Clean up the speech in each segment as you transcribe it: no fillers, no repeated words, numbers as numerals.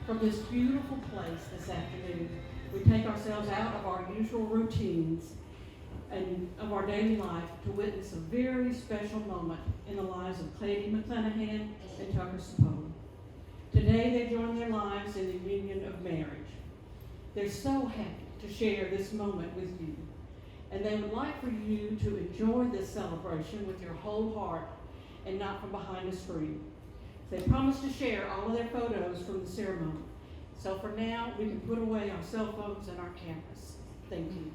From this beautiful place this afternoon, we take ourselves out of our usual routines and of our daily life to witness a very special moment in the lives of Cady McClanahan and Tucker Sapone. Today they join their lives in the union of marriage. They're so happy to share this moment with you, and they would like for you to enjoy this celebration with your whole heart and not from behind a screen. They promise to share all of their photos from the ceremony. So for now, we can put away our cell phones and our cameras. Thank you.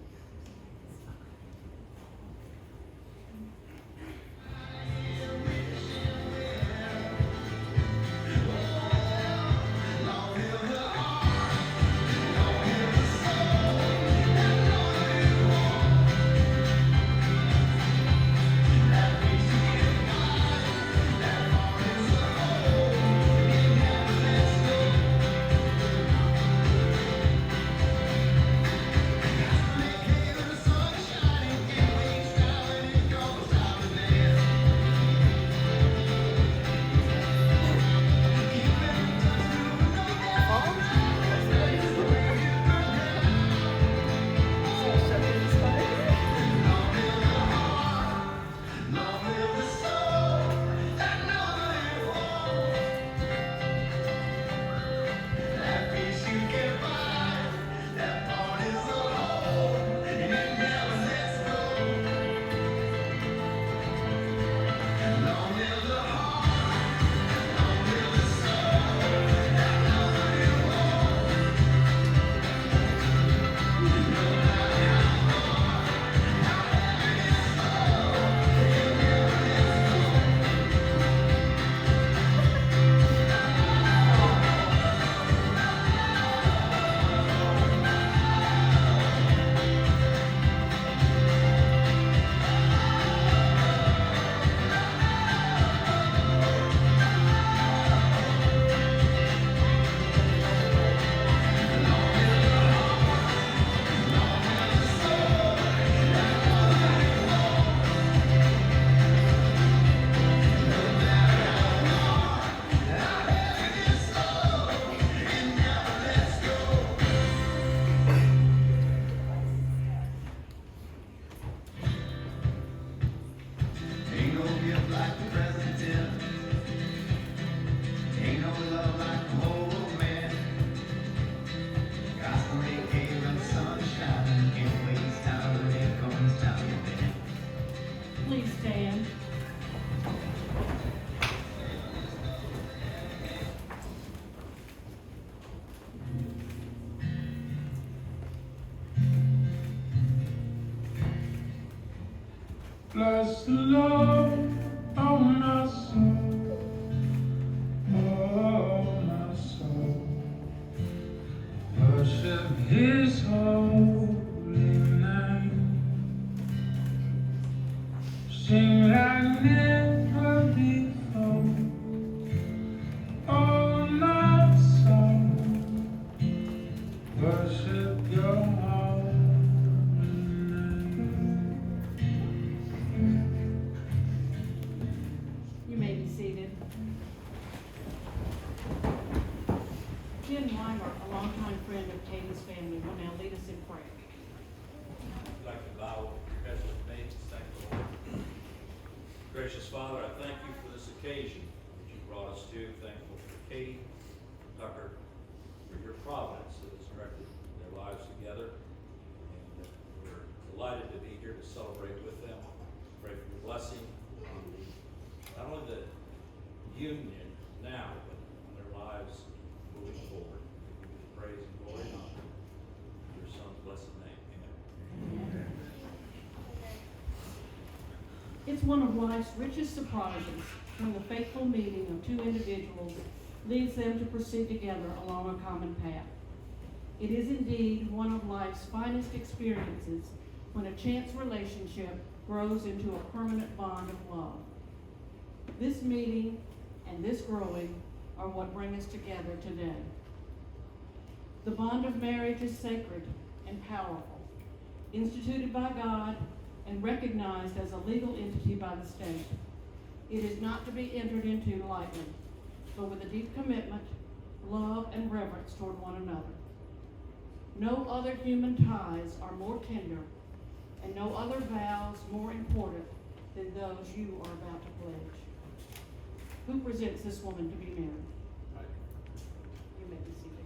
Please stand. Bless the Lord, oh my soul, oh my soul. Worship His holy name. Sing like never before, oh my soul. Worship Your holy name. You may be seated. Jim Weimer, a longtime friend of Cady's family, will now lead us in prayer. I'd like to bow with your heads with me and thank the Lord. Gracious Father, I thank you for this occasion that you brought us to. Thankful for Cady, Tucker, for your providence that has directed their lives together. And we're delighted to be here to celebrate with them. Pray for your blessing on not only the union now, but on their lives moving forward. We give you praise and glory and honor. In your Son's blessed name. Amen. It's one of life's richest surprises when the fateful meeting of two individuals leads them to proceed together along a common path. It is indeed one of life's finest experiences when a chance relationship grows into a permanent bond of love. This meeting and this growing are what bring us together today. The bond of marriage is sacred and powerful, instituted by God and recognized as a legal entity by the state. It is not to be entered into lightly, but with a deep commitment, love, and reverence toward one another. No other human ties are more tender, and no other vows more important than those you are about to pledge. Who presents this woman to be married? You may be seated.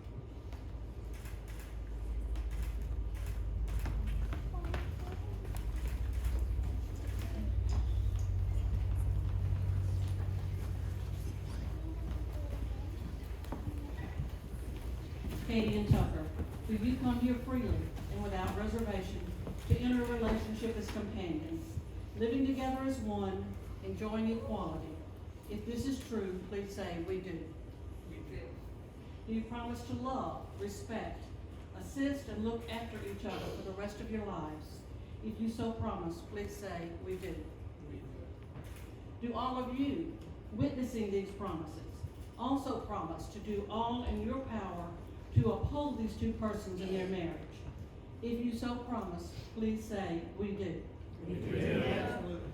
Katie and Tucker, do you come here freely and without reservation to enter a relationship as companions, living together as one, enjoying equality? If this is true, please say, we do. We do. Do you promise to love, respect, assist, and look after each other for the rest of your lives? If you so promise, please say, we do. We do. Do all of you, witnessing these promises, also promise to do all in your power to uphold these two persons in their marriage? If you so promise, please say, we do. We do. Absolutely.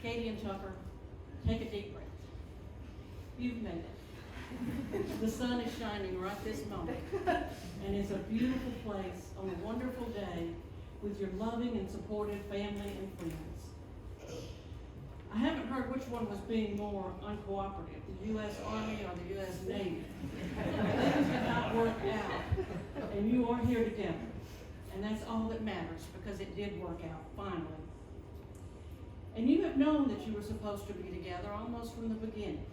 Katie and Tucker, take a deep breath. You've made it. The sun is shining right this moment, and it's a beautiful place on a wonderful day with your loving and supportive family and friends. I haven't heard which one was being more uncooperative, the U.S. Army or the U.S. Navy. Things did not work out, and you are here together, and that's all that matters, because it did work out, finally. And you have known that you were supposed to be together almost from the beginning.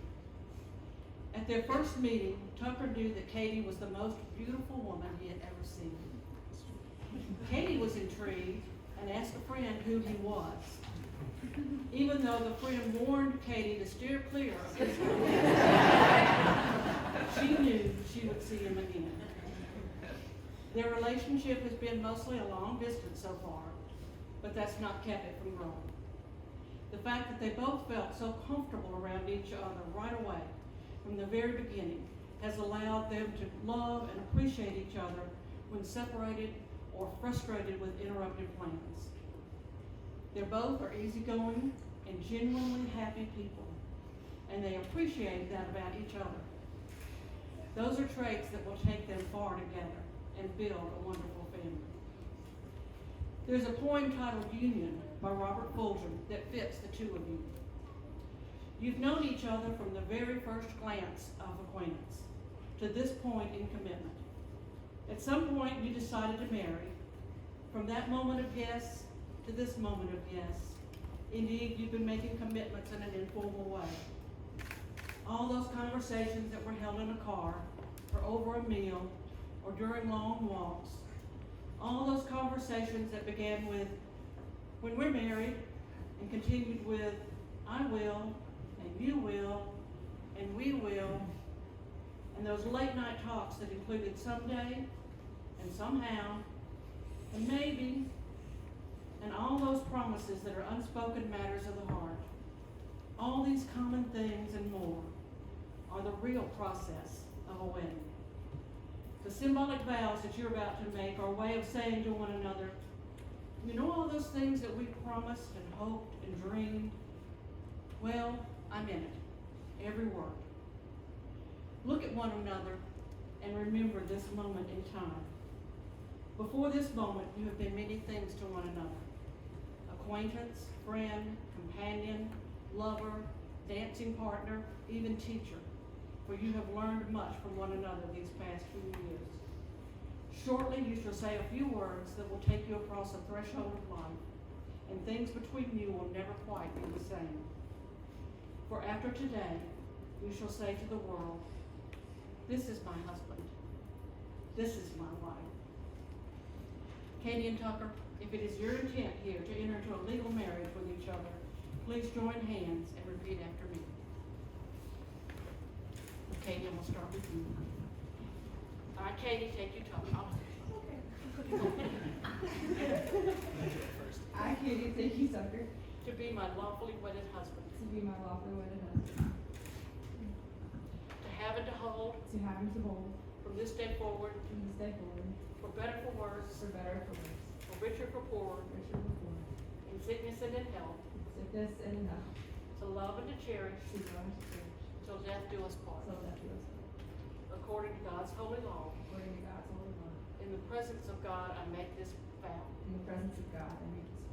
At their first meeting, Tucker knew that Katie was the most beautiful woman he had ever seen. Katie was intrigued and asked a friend who he was, even though the friend warned Katie to steer clear of his she knew she would see him again. Their relationship has been mostly a long distance so far, but that's not kept it from growing. The fact that they both felt so comfortable around each other right away from the very beginning has allowed them to love and appreciate each other when separated or frustrated with interrupted plans. They both are easygoing and genuinely happy people, and they appreciate that about each other. Those are traits that will take them far together and build a wonderful family. There's a poem titled Union by Robert Fulghum that fits the two of you. You've known each other from the very first glance of acquaintance to this point in commitment. At some point you decided to marry. From that moment of yes to this moment of yes, indeed you've been making commitments in an informal way. All those conversations that were held in a car, or over a meal, or during long walks, all those conversations that began with, when we're married, and continued with, I will, and you will, and we will, and those late night talks that included someday, and somehow, and maybe, and all those promises that are unspoken matters of the heart. All these common things and more are the real process of a wedding. The symbolic vows that you're about to make are a way of saying to one another, you know all those things that we promised and hoped and dreamed? Well, I'm in it, every word. Look at one another and remember this moment in time. Before this moment, you have been many things to one another. Acquaintance, friend, companion, lover, dancing partner, even teacher, for you have learned much from one another these past few years. Shortly, you shall say a few words that will take you across a threshold of life, and things between you will never quite be the same. For after today, you shall say to the world, this is my husband. This is my wife. Katie and Tucker, if it is your intent here to enter into a legal marriage with each other, please join hands and repeat after me. Katie, I'm going to start with you. All right, Katie, take your time. I, Katie, thank you, Tucker, To be my lawfully wedded husband. to be my lawfully wedded husband, To have and to hold to have and to hold from this day forward, from this day forward, for better for worse, for better or for worse, for richer for poorer, richer or poor, in sickness and in health, in sickness and in health, to love and to cherish to love and to cherish till death do us part, so that is according to God's holy law. according to God's holy law. In the presence of God, I make this vow. In the presence of God, I make this.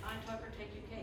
I, Tucker, take you, Kate,